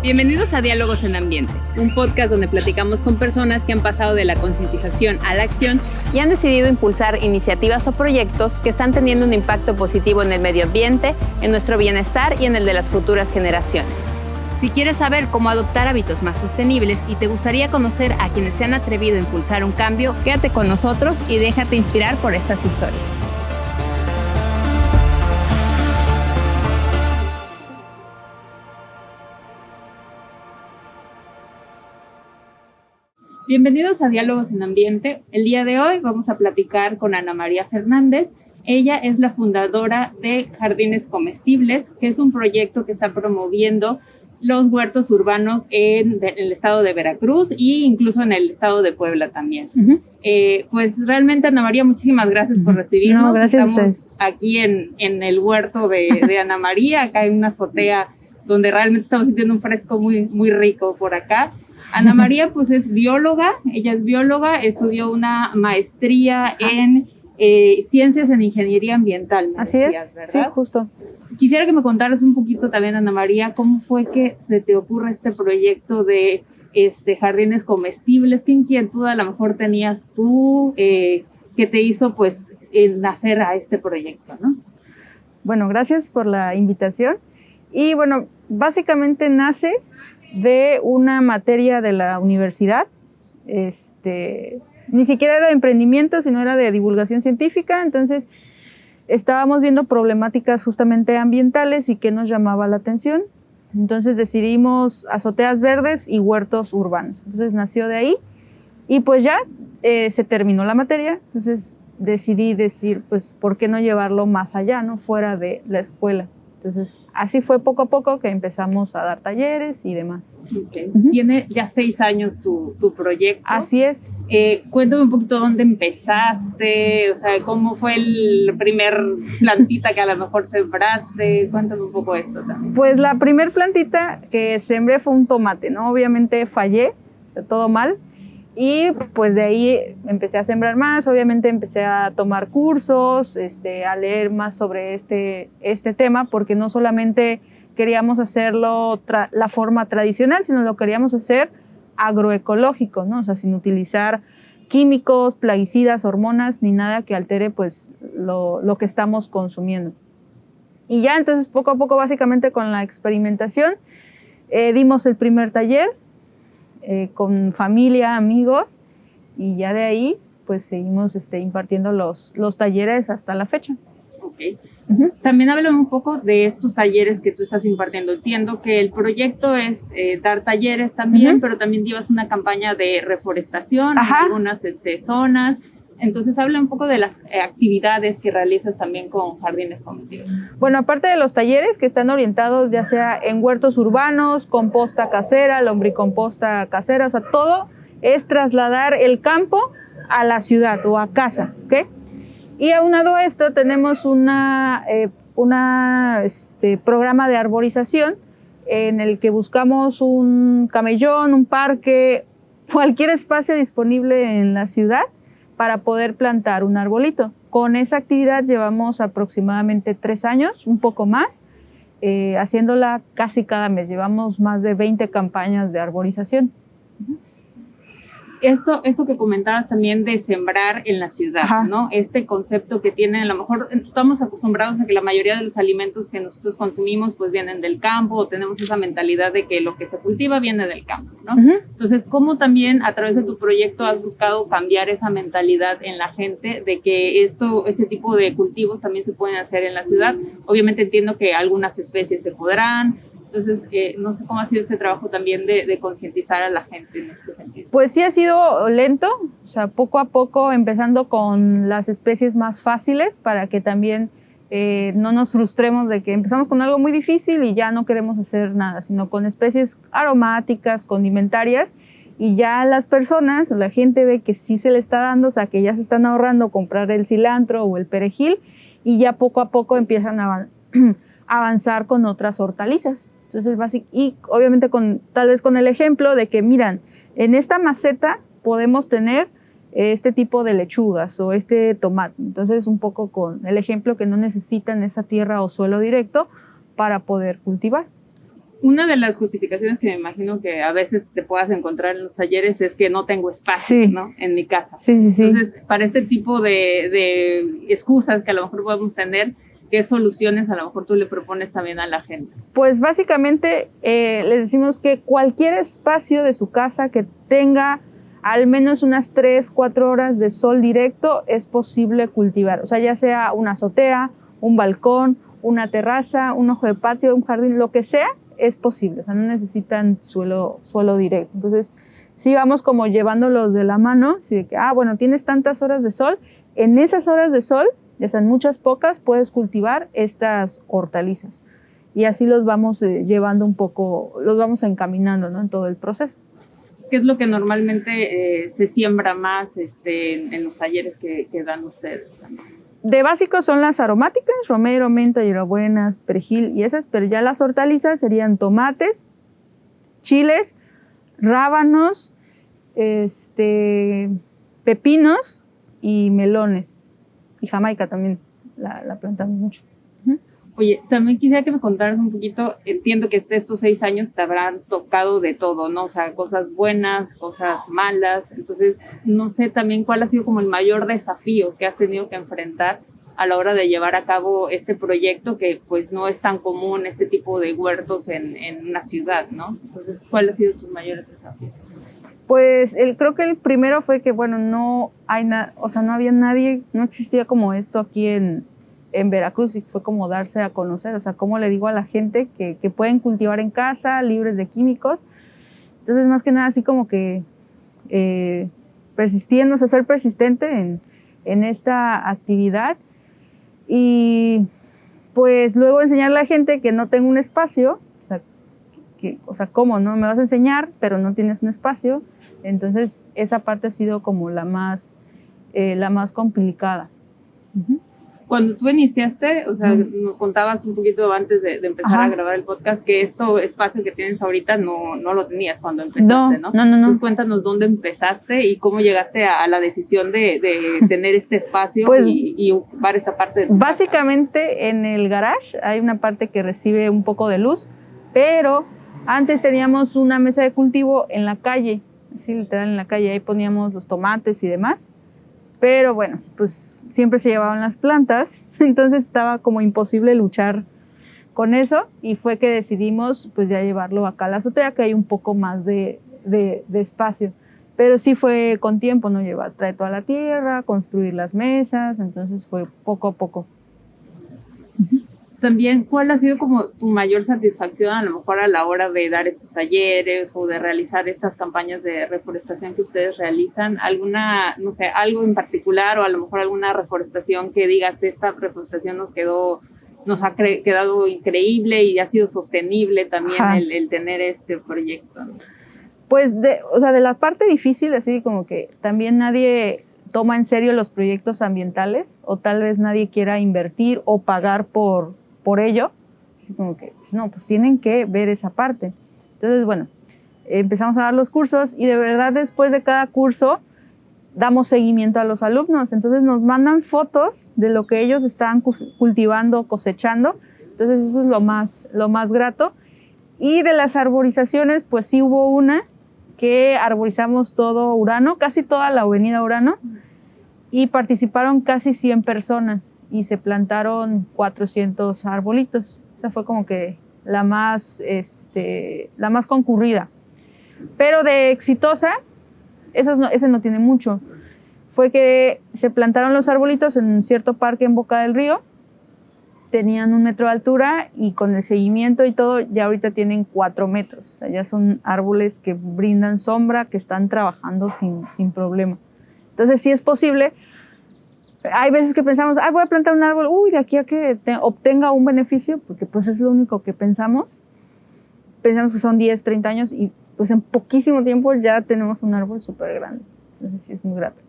Bienvenidos a Diálogos en Ambiente, un podcast donde platicamos con personas que han pasado de la concientización a la acción y han decidido impulsar iniciativas o proyectos que están teniendo un impacto positivo en el medio ambiente, en nuestro bienestar y en el de las futuras generaciones. Si quieres saber cómo adoptar hábitos más sostenibles y te gustaría conocer a quienes se han atrevido a impulsar un cambio, quédate con nosotros y déjate inspirar por estas historias. Bienvenidos a Diálogos en Ambiente. El día de hoy vamos a platicar con Ana María Fernández. Ella es la fundadora de Jardines Comestibles, que es un proyecto que está promoviendo los huertos urbanos en el estado de Veracruz e incluso en el estado de Puebla también. Pues realmente, Ana María, muchísimas gracias por recibirnos. No, gracias Estamos a ustedes. aquí en el huerto de Ana María. Acá hay una azotea donde realmente estamos sintiendo un fresco muy rico por acá. Ana María pues es bióloga, ella es bióloga, estudió una maestría en ciencias en ingeniería ambiental. Así decías, es, ¿verdad? sí, justo. Quisiera que me contaras un poquito también, Ana María, cómo fue que se te ocurre este proyecto de jardines comestibles. ¿Qué inquietud a lo mejor tenías tú que te hizo pues nacer a este proyecto, ¿no? Bueno, gracias por la invitación. Y bueno, básicamente nace de una materia de la universidad, ni siquiera era de emprendimiento, sino era de divulgación científica. Entonces estábamos viendo problemáticas justamente ambientales y qué nos llamaba la atención. Entonces decidimos azoteas verdes y huertos urbanos. Entonces nació de ahí y pues ya se terminó la materia. Entonces decidí decir, pues, ¿por qué no llevarlo más allá, no fuera de la escuela? Entonces, así fue poco a poco que empezamos a dar talleres y demás. Okay. Tiene ya 6 años tu proyecto. Así es. Cuéntame un poquito dónde empezaste, o sea, cómo fue el primer plantita que a lo mejor sembraste. Cuéntame un poco esto también. Pues la primer plantita que sembré fue un tomate, ¿no? Obviamente fallé, o sea, todo mal. Y pues de ahí empecé a sembrar más, obviamente empecé a tomar cursos, a leer más sobre este tema, porque no solamente queríamos hacerlo la forma tradicional, sino lo queríamos hacer agroecológico, ¿no? O sea, sin utilizar químicos, plaguicidas, hormonas, ni nada que altere pues lo que estamos consumiendo. Y ya entonces poco a poco, básicamente con la experimentación, dimos el primer taller, con familia, amigos, y ya de ahí pues seguimos impartiendo los talleres hasta la fecha. Okay. También háblame un poco de estos talleres que tú estás impartiendo. Entiendo que el proyecto es dar talleres también, pero también llevas una campaña de reforestación en algunas zonas. Entonces, habla un poco de las actividades que realizas también con Jardines Comestibles. Bueno, aparte de los talleres que están orientados ya sea en huertos urbanos, composta casera, lombricomposta casera, o sea, todo es trasladar el campo a la ciudad o a casa, ¿ok? Y aunado a esto tenemos una programa de arborización en el que buscamos un camellón, un parque, cualquier espacio disponible en la ciudad para poder plantar un arbolito. Con esa actividad llevamos aproximadamente 3 años, un poco más, haciéndola casi cada mes. Llevamos más de 20 campañas de arborización. Esto que comentabas también de sembrar en la ciudad, ¿no? Este concepto que tiene, a lo mejor estamos acostumbrados a que la mayoría de los alimentos que nosotros consumimos pues vienen del campo, o tenemos esa mentalidad de que lo que se cultiva viene del campo, ¿no? Entonces, ¿cómo también a través de tu proyecto has buscado cambiar esa mentalidad en la gente de que ese tipo de cultivos también se pueden hacer en la ciudad? Obviamente entiendo que algunas especies se podrán. Entonces, no sé cómo ha sido este trabajo también de concientizar a la gente en este sentido. Pues sí ha sido lento, o sea, poco a poco, empezando con las especies más fáciles para que también no nos frustremos de que empezamos con algo muy difícil y ya no queremos hacer nada, sino con especies aromáticas, condimentarias, y ya las personas, la gente ve que sí se le está dando, o sea, que ya se están ahorrando comprar el cilantro o el perejil, y ya poco a poco empiezan a avanzar con otras hortalizas. Entonces, y obviamente tal vez con el ejemplo de que, miran, en esta maceta podemos tener este tipo de lechugas o este tomate. Entonces, un poco con el ejemplo que no necesitan esa tierra o suelo directo para poder cultivar. Una de las justificaciones que me imagino que a veces te puedas encontrar en los talleres es que no tengo espacio, sí, ¿no? En mi casa. Sí, sí, sí. Entonces, para este tipo de excusas que a lo mejor podemos tener, ¿qué soluciones a lo mejor tú le propones también a la gente? Pues básicamente les decimos que cualquier espacio de su casa que tenga al menos unas 3-4 horas de sol directo es posible cultivar. O sea, ya sea una azotea, un balcón, una terraza, un ojo de patio, un jardín, lo que sea, es posible. O sea, no necesitan suelo directo. Entonces, sí vamos como llevándolos de la mano, así de que, bueno, tienes tantas horas de sol, en esas horas de sol, ya sean muchas, pocas, puedes cultivar estas hortalizas. Y así los vamos llevando un poco, los vamos encaminando, ¿no? En todo el proceso. ¿Qué es lo que normalmente se siembra más en los talleres que dan ustedes también? De básico son las aromáticas, romero, menta, hierbabuena, perejil y esas, pero ya las hortalizas serían tomates, chiles, rábanos, pepinos y melones. Y jamaica también la plantamos mucho. Oye, también quisiera que me contaras un poquito, entiendo que estos 6 años te habrán tocado de todo, ¿no? O sea, cosas buenas, cosas malas, entonces no sé también cuál ha sido como el mayor desafío que has tenido que enfrentar a la hora de llevar a cabo este proyecto que pues no es tan común, este tipo de huertos en una ciudad, ¿no? Entonces, ¿cuál ha sido tus mayores desafíos? Pues creo que el primero fue que, bueno, no había nadie, no existía como esto aquí en Veracruz y fue como darse a conocer, o sea, cómo le digo a la gente que pueden cultivar en casa, libres de químicos. Entonces, más que nada, así como que persistiendo, o sea, ser persistente en esta actividad y pues luego enseñarle a la gente que no tengo un espacio, o sea, ¿cómo, no? Me vas a enseñar, pero no tienes un espacio. Entonces, esa parte ha sido como la más complicada. Uh-huh. Cuando tú iniciaste, o sea, nos contabas un poquito antes de empezar a grabar el podcast que espacio que tienes ahorita no lo tenías cuando empezaste, ¿no? No. Entonces cuéntanos dónde empezaste y cómo llegaste a la decisión de tener este espacio pues, y ocupar esta parte de tu básicamente casa. En el garage hay una parte que recibe un poco de luz, pero antes teníamos una mesa de cultivo en la calle, así literal en la calle, ahí poníamos los tomates y demás. Pero bueno, pues siempre se llevaban las plantas, entonces estaba como imposible luchar con eso y fue que decidimos pues ya llevarlo acá a la azotea, que hay un poco más de espacio. Pero sí fue con tiempo, ¿no? Traer toda la tierra, construir las mesas, entonces fue poco a poco. También, ¿cuál ha sido como tu mayor satisfacción a lo mejor a la hora de dar estos talleres o de realizar estas campañas de reforestación que ustedes realizan? ¿Alguna, no sé, algo en particular o a lo mejor alguna reforestación que digas, esta reforestación nos ha quedado increíble y ha sido sostenible también el tener este proyecto, ¿no? Pues, de la parte difícil, así como que también nadie toma en serio los proyectos ambientales o tal vez nadie quiera invertir o pagar por ello, así como que, no, pues tienen que ver esa parte. Entonces, bueno, empezamos a dar los cursos y de verdad después de cada curso damos seguimiento a los alumnos. Entonces nos mandan fotos de lo que ellos estaban cultivando, cosechando. Entonces eso es lo más grato. Y de las arborizaciones, pues sí hubo una que arborizamos todo Urano, casi toda la avenida Urano, y participaron casi 100 personas. Y se plantaron 400 arbolitos. Esa fue como que la más concurrida. Pero de exitosa, ese no tiene mucho. Fue que se plantaron los arbolitos en un cierto parque en Boca del Río. Tenían 1 metro de altura y con el seguimiento y todo, ya ahorita tienen 4 metros. O sea, ya son árboles que brindan sombra, que están trabajando sin problema. Entonces, sí es posible. Hay veces que pensamos, voy a plantar un árbol, de aquí a que obtenga un beneficio, porque pues es lo único que pensamos. Pensamos que son 10, 30 años y pues en poquísimo tiempo ya tenemos un árbol súper grande. Entonces sí es muy grato.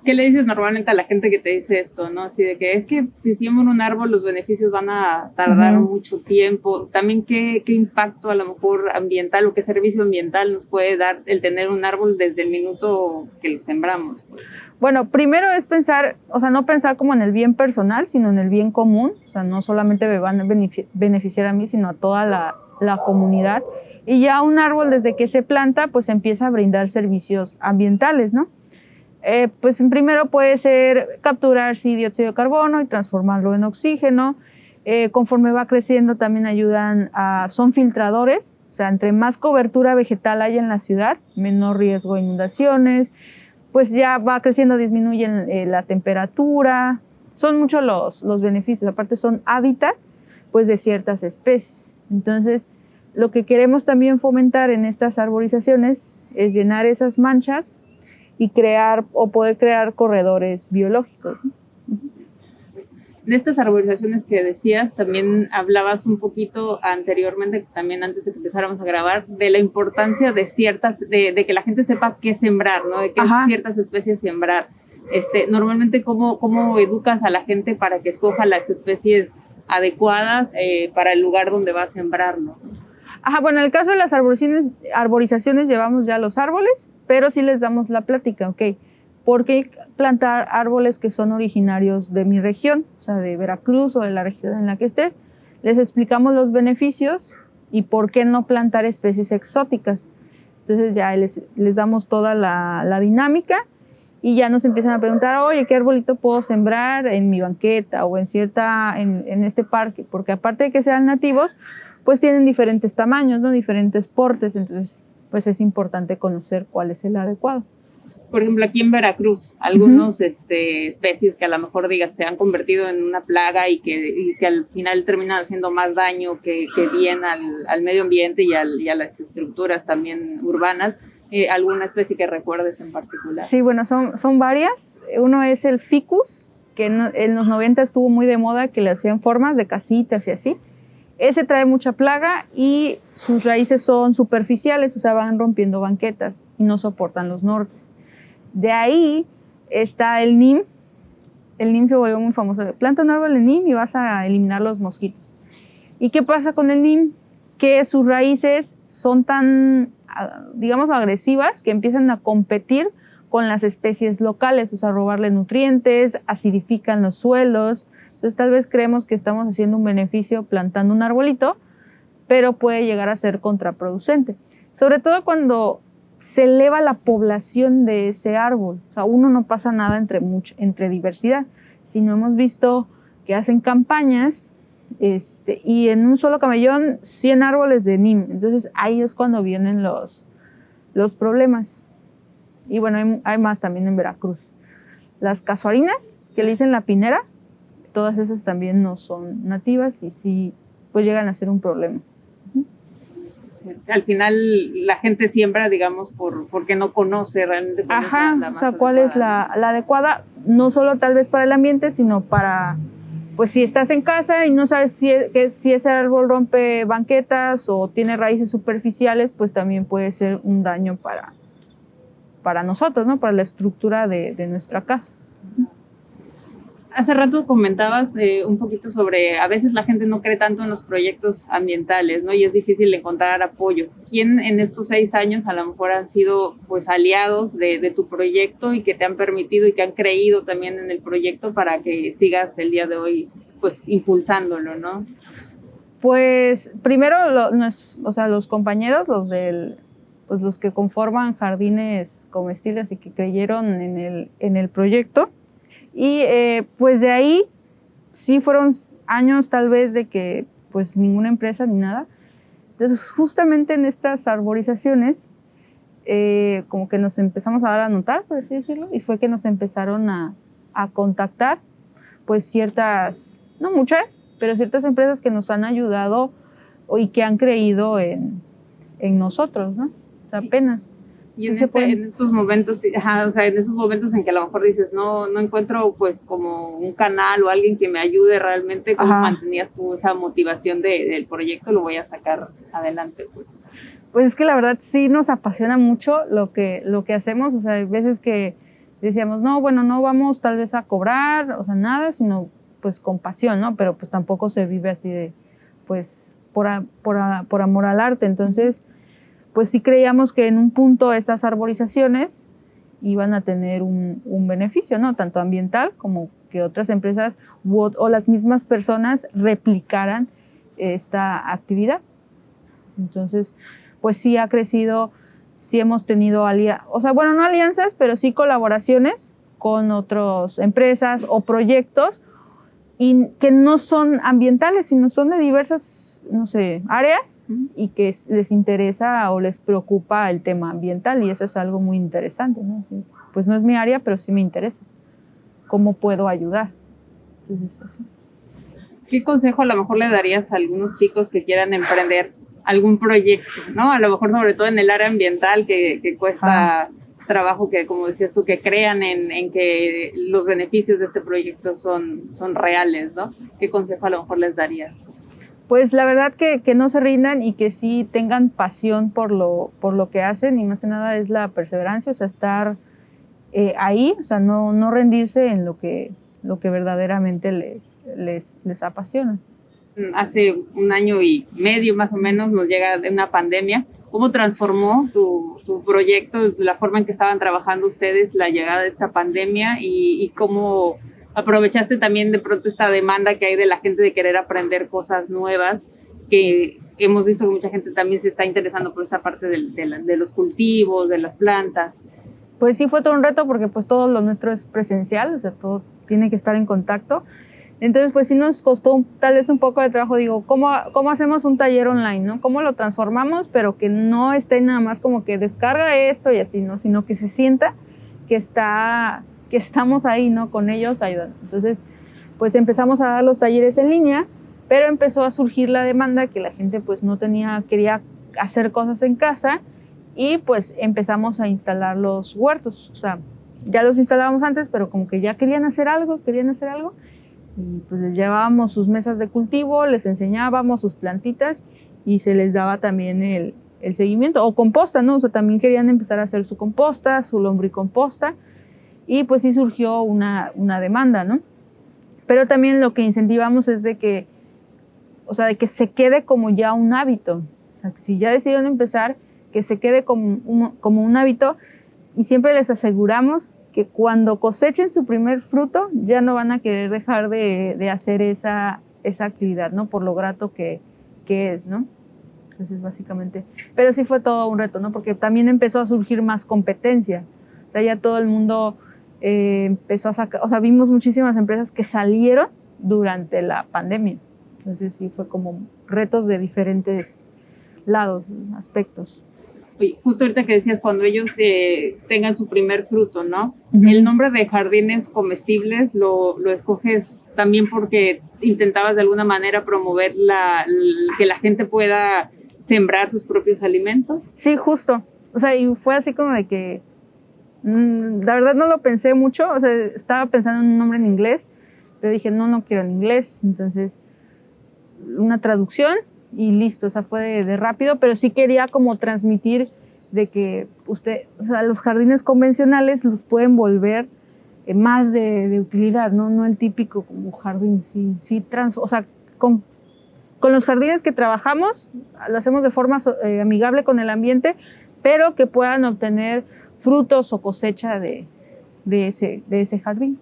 ¿Qué le dices normalmente a la gente que te dice esto, no? Así de que es que si siembro un árbol los beneficios van a tardar mucho tiempo. También ¿qué impacto a lo mejor ambiental o qué servicio ambiental nos puede dar el tener un árbol desde el minuto que lo sembramos? Bueno, primero es pensar, o sea, no pensar como en el bien personal, sino en el bien común. O sea, no solamente me van a beneficiar a mí, sino a toda la comunidad. Y ya un árbol desde que se planta, pues empieza a brindar servicios ambientales, ¿no? Pues primero puede ser capturar dióxido de carbono y transformarlo en oxígeno. Conforme va creciendo también son filtradores, o sea, entre más cobertura vegetal hay en la ciudad, menor riesgo de inundaciones, pues ya va creciendo, disminuye la temperatura, son muchos los beneficios, aparte son hábitat pues de ciertas especies. Entonces, lo que queremos también fomentar en estas arborizaciones es llenar esas manchas y poder crear corredores biológicos, ¿no? En estas arborizaciones que decías, también hablabas un poquito anteriormente, también antes de que empezáramos a grabar, de la importancia de que la gente sepa qué sembrar, ¿no? De qué ciertas especies sembrar. Normalmente, ¿cómo educas a la gente para que escoja las especies adecuadas para el lugar donde va a sembrar, ¿no? Bueno, en el caso de las arborizaciones llevamos ya los árboles, pero sí les damos la plática, ¿ok? ¿Por qué plantar árboles que son originarios de mi región, o sea, de Veracruz o de la región en la que estés? Les explicamos los beneficios y por qué no plantar especies exóticas. Entonces ya les damos toda la dinámica y ya nos empiezan a preguntar, oye, ¿qué arbolito puedo sembrar en mi banqueta o en este parque? Porque aparte de que sean nativos, pues tienen diferentes tamaños, ¿no? Diferentes portes, entonces pues es importante conocer cuál es el adecuado. Por ejemplo, aquí en Veracruz, algunos especies que a lo mejor se han convertido en una plaga y que al final terminan haciendo más daño que bien al medio ambiente y a las estructuras también urbanas. ¿Alguna especie que recuerdes en particular? Sí, bueno, son varias. Uno es el ficus, que en los 90 estuvo muy de moda, que le hacían formas de casitas y así. Ese trae mucha plaga y sus raíces son superficiales, o sea, van rompiendo banquetas y no soportan los nortes. De ahí está el neem. El neem se volvió muy famoso. Planta un árbol de neem y vas a eliminar los mosquitos. ¿Y qué pasa con el neem? Que sus raíces son tan, digamos, agresivas que empiezan a competir con las especies locales, o sea, robarle nutrientes, acidifican los suelos. Entonces, tal vez creemos que estamos haciendo un beneficio plantando un arbolito, pero puede llegar a ser contraproducente. Sobre todo cuando se eleva la población de ese árbol. O sea, no pasa nada entre diversidad, sino hemos visto que hacen campañas y en un solo camellón 100 árboles de neem. Entonces ahí es cuando vienen los problemas. Y bueno, hay más también en Veracruz. Las casuarinas, que le dicen la pinera, todas esas también no son nativas y sí, pues llegan a ser un problema. Al final la gente siembra, digamos, porque no conoce realmente cuál es la más adecuada. Cuál es la adecuada, no solo tal vez para el ambiente, sino para, pues si estás en casa y no sabes si ese árbol rompe banquetas o tiene raíces superficiales, pues también puede ser un daño para nosotros, ¿no? Para la estructura de nuestra casa. Hace rato comentabas un poquito sobre, a veces la gente no cree tanto en los proyectos ambientales, ¿no? Y es difícil encontrar apoyo. ¿Quién en estos 6 años a lo mejor han sido, pues, aliados de tu proyecto y que te han permitido y que han creído también en el proyecto para que sigas el día de hoy, pues, impulsándolo, ¿no? Pues, primero, los compañeros, los que conforman Jardines Comestibles y que creyeron en el proyecto. Y pues de ahí sí fueron años tal vez de que pues ninguna empresa ni nada. Entonces justamente en estas arborizaciones como que nos empezamos a dar a notar, por así decirlo, y fue que nos empezaron a contactar pues ciertas, no muchas, pero ciertas empresas que nos han ayudado y que han creído en nosotros, ¿no? O sea, apenas. Y en estos momentos, en esos momentos en que a lo mejor dices, no encuentro pues como un canal o alguien que me ayude realmente, ¿cómo mantenías tú esa motivación del proyecto? Lo voy a sacar adelante, pues. Pues es que la verdad sí nos apasiona mucho lo que hacemos, o sea, hay veces que decíamos, no vamos tal vez a cobrar, o sea, nada, sino pues con pasión, ¿no? Pero pues tampoco se vive así de, pues, por amor al arte, entonces pues sí creíamos que en un punto estas arborizaciones iban a tener un beneficio, ¿no? Tanto ambiental como que otras empresas o las mismas personas replicaran esta actividad. Entonces, pues sí ha crecido, sí hemos tenido no alianzas, pero sí colaboraciones con otras empresas o proyectos y que no son ambientales, sino son de diversas, no sé, áreas y que les interesa o les preocupa el tema ambiental y eso es algo muy interesante, ¿no? Sí, pues no es mi área, pero sí me interesa. ¿Cómo puedo ayudar? Entonces, así. ¿Qué consejo a lo mejor le darías a algunos chicos que quieran emprender algún proyecto, ¿no? A lo mejor sobre todo en el área ambiental que cuesta trabajo que, como decías tú, que crean en que los beneficios de este proyecto son reales, ¿no? ¿Qué consejo a lo mejor les darías? Pues la verdad que no se rindan y que sí tengan pasión por lo que hacen y más que nada es la perseverancia, o sea, estar ahí, o sea, no rendirse en lo que verdaderamente les apasiona. Hace 1 año y medio más o menos nos llega una pandemia. ¿Cómo transformó tu proyecto, la forma en que estaban trabajando ustedes, la llegada de esta pandemia y cómo aprovechaste también de pronto esta demanda que hay de la gente de querer aprender cosas nuevas, que hemos visto que mucha gente también se está interesando por esta parte de los cultivos, de las plantas? Pues sí fue todo un reto porque pues todo lo nuestro es presencial, o sea, todo tiene que estar en contacto. Entonces, pues sí nos costó tal vez un poco de trabajo, digo, ¿cómo hacemos un taller online, no? ¿Cómo lo transformamos, pero que no esté nada más como que descarga esto y así, ¿no? Sino que se sienta que estamos ahí, ¿no? Con ellos ayudando. Entonces, pues empezamos a dar los talleres en línea, pero empezó a surgir la demanda que la gente pues quería hacer cosas en casa y pues empezamos a instalar los huertos, o sea, ya los instalábamos antes, pero como que ya querían hacer algo, y pues les llevábamos sus mesas de cultivo, les enseñábamos sus plantitas y se les daba también el seguimiento, o composta, ¿no? O sea, también querían empezar a hacer su composta, su lombricomposta, y pues sí surgió una demanda, ¿no? Pero también lo que incentivamos es de que se quede como ya un hábito, o sea, que si ya decidieron empezar, que se quede como un hábito, y siempre les aseguramos que cuando cosechen su primer fruto ya no van a querer dejar de hacer esa actividad, ¿no? Por lo grato que es, ¿no? Entonces, básicamente, pero sí fue todo un reto, ¿no? Porque también empezó a surgir más competencia. O sea, ya todo el mundo empezó a sacar, o sea, vimos muchísimas empresas que salieron durante la pandemia. Entonces, sí fue como retos de diferentes lados, aspectos. Oye, justo ahorita que decías, cuando ellos tengan su primer fruto, ¿no? Uh-huh. El nombre de jardines comestibles lo escoges también porque intentabas de alguna manera promover que la gente pueda sembrar sus propios alimentos. Sí, justo. O sea, y fue así como de que la verdad no lo pensé mucho, o sea, estaba pensando en un nombre en inglés, pero dije, no quiero en inglés, entonces una traducción y listo, o sea, fue de rápido, pero sí quería como transmitir de que o sea, los jardines convencionales los pueden volver más de utilidad, no el típico como jardín, o sea, con los jardines que trabajamos, lo hacemos de forma amigable con el ambiente, pero que puedan obtener frutos o cosecha de ese jardín.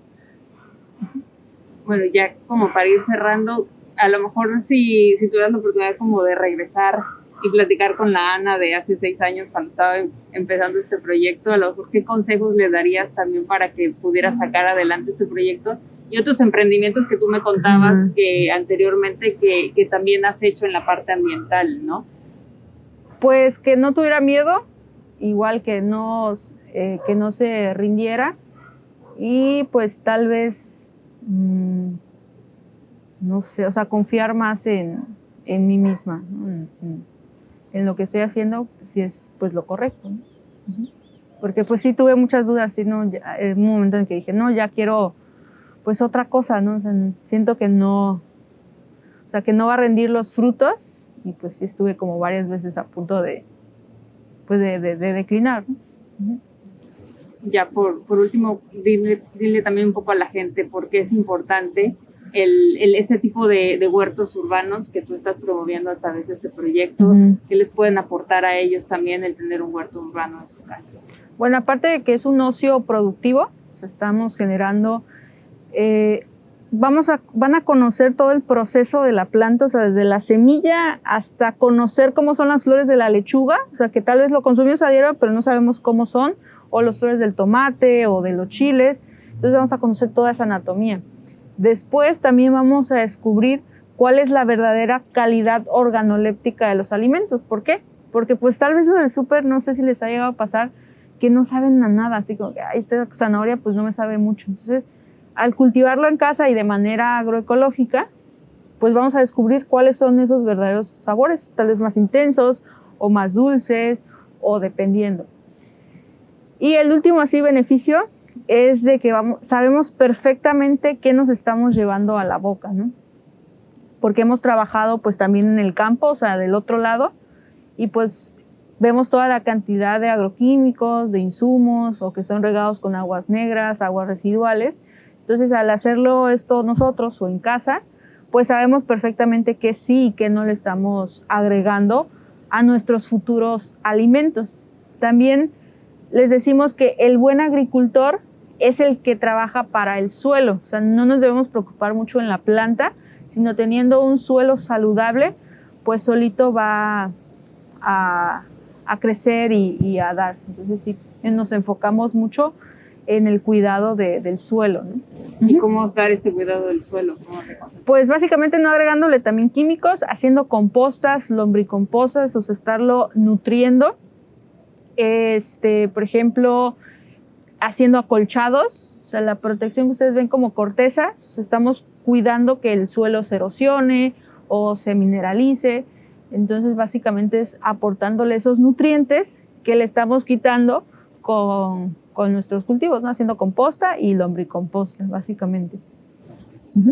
Bueno, ya como para ir cerrando, a lo mejor si tuvieras la oportunidad como de regresar y platicar con la Ana de hace 6 años cuando estaba empezando este proyecto, a lo mejor qué consejos le darías también para que pudiera sacar adelante este proyecto y otros emprendimientos que tú me contabas que anteriormente que también has hecho en la parte ambiental, ¿no? Pues que no tuviera miedo, igual que no se rindiera y pues tal vez no sé, o sea, confiar más en mí misma, ¿no? En lo que estoy haciendo, si es pues lo correcto, ¿no? Uh-huh. Porque pues sí tuve muchas dudas, ¿sí? ¿No? En un momento en que dije, no, ya quiero pues otra cosa, ¿no? O sea, siento que no va a rendir los frutos y pues sí estuve como varias veces a punto de declinar, ¿no? Uh-huh. Ya por último, dile también un poco a la gente por qué es importante este tipo de huertos urbanos que tú estás promoviendo a través de este proyecto, uh-huh. ¿Qué les pueden aportar a ellos también el tener un huerto urbano en su casa? Bueno, aparte de que es un ocio productivo, o sea, estamos generando van a conocer todo el proceso de la planta, o sea, desde la semilla hasta conocer cómo son las flores de la lechuga, o sea, que tal vez lo consumimos a diario, pero no sabemos cómo son, o las flores del tomate o de los chiles. Entonces vamos a conocer toda esa anatomía. Después también vamos a descubrir cuál es la verdadera calidad organoléptica de los alimentos. ¿Por qué? Porque pues tal vez lo del súper, no sé si les ha llegado a pasar, que no saben a nada, así como que esta zanahoria pues no me sabe mucho. Entonces, al cultivarlo en casa y de manera agroecológica, pues vamos a descubrir cuáles son esos verdaderos sabores, tal vez más intensos o más dulces o dependiendo. Y el último así beneficio es de que sabemos perfectamente qué nos estamos llevando a la boca, ¿no? Porque hemos trabajado pues también en el campo, o sea, del otro lado, y pues vemos toda la cantidad de agroquímicos, de insumos, o que son regados con aguas negras, aguas residuales. Entonces, al hacerlo esto nosotros o en casa, pues sabemos perfectamente qué sí y qué no le estamos agregando a nuestros futuros alimentos. También les decimos que el buen agricultor es el que trabaja para el suelo. O sea, no nos debemos preocupar mucho en la planta, sino teniendo un suelo saludable, pues solito va a crecer y a darse. Entonces, sí, nos enfocamos mucho en el cuidado del suelo, ¿no? ¿Y cómo dar este cuidado del suelo? Pues básicamente no agregándole también químicos, haciendo compostas, lombricompostas, o sea, estarlo nutriendo. Por ejemplo, haciendo acolchados, o sea, la protección que ustedes ven como cortezas, o sea, estamos cuidando que el suelo se erosione o se mineralice. Entonces, básicamente es aportándole esos nutrientes que le estamos quitando con nuestros cultivos, ¿no? Haciendo composta y lombricomposta, básicamente.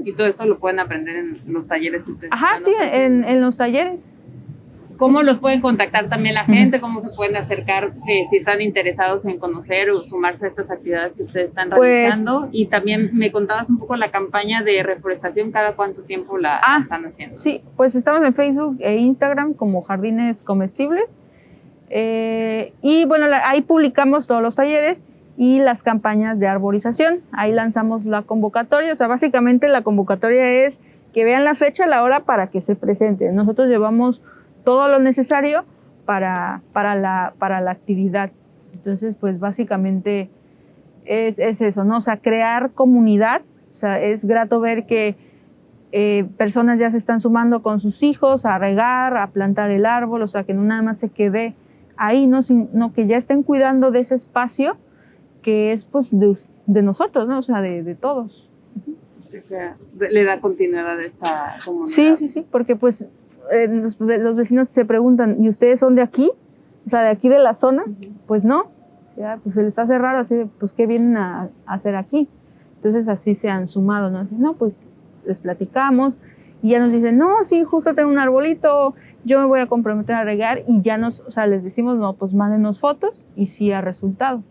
Y todo esto lo pueden aprender en los talleres que ustedes Ajá, sí, en los talleres. ¿Cómo los pueden contactar también la gente? ¿Cómo se pueden acercar si están interesados en conocer o sumarse a estas actividades que ustedes están realizando? Y también me contabas un poco la campaña de reforestación, ¿cada cuánto tiempo la están haciendo? Sí, pues estamos en Facebook e Instagram como Jardines Comestibles. Y bueno, ahí publicamos todos los talleres y las campañas de arborización. Ahí lanzamos la convocatoria, o sea, básicamente la convocatoria es que vean la fecha, la hora para que se presenten. Nosotros llevamos todo lo necesario para la actividad. Entonces, pues básicamente es eso, ¿no? O sea, crear comunidad. O sea, es grato ver que personas ya se están sumando con sus hijos a regar, a plantar el árbol, o sea, que no nada más se quede ahí, no que ya estén cuidando de ese espacio que es pues de nosotros, ¿no? O sea, de todos. Le da continuidad a esta comunidad. Sí, porque pues los vecinos se preguntan, ¿y ustedes son de aquí? O sea, de aquí de la zona. Pues no, ya, pues se les hace raro, así de, pues ¿qué vienen a hacer aquí? Entonces así se han sumado, ¿no? Así, no, pues les platicamos y ya nos dicen, no, sí, justo tengo un arbolito, yo me voy a comprometer a regar, y ya o sea, les decimos, no, pues mándenos fotos, y sí ha resultado.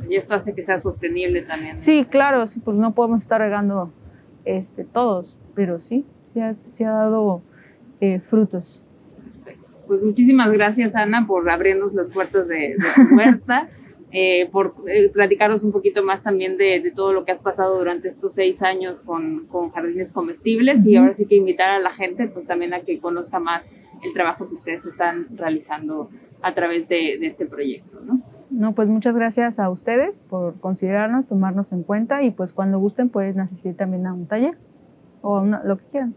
Y esto hace que sea sostenible también. Sí, claro, sí, pues no podemos estar regando todos, pero sí ha dado frutos. Pues muchísimas gracias, Ana, por abrirnos las puertas de tu huerta, por platicarnos un poquito más también de todo lo que has pasado durante estos 6 años con Jardines Comestibles. Y ahora sí que invitar a la gente pues también a que conozca más el trabajo que ustedes están realizando a través de este proyecto, ¿no? No, pues muchas gracias a ustedes por considerarnos, tomarnos en cuenta, y pues cuando gusten pueden asistir también a un taller o lo que quieran.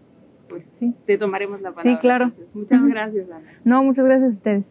Pues sí, te tomaremos la palabra. Sí, claro. Entonces, muchas gracias, Ana. No, muchas gracias a ustedes.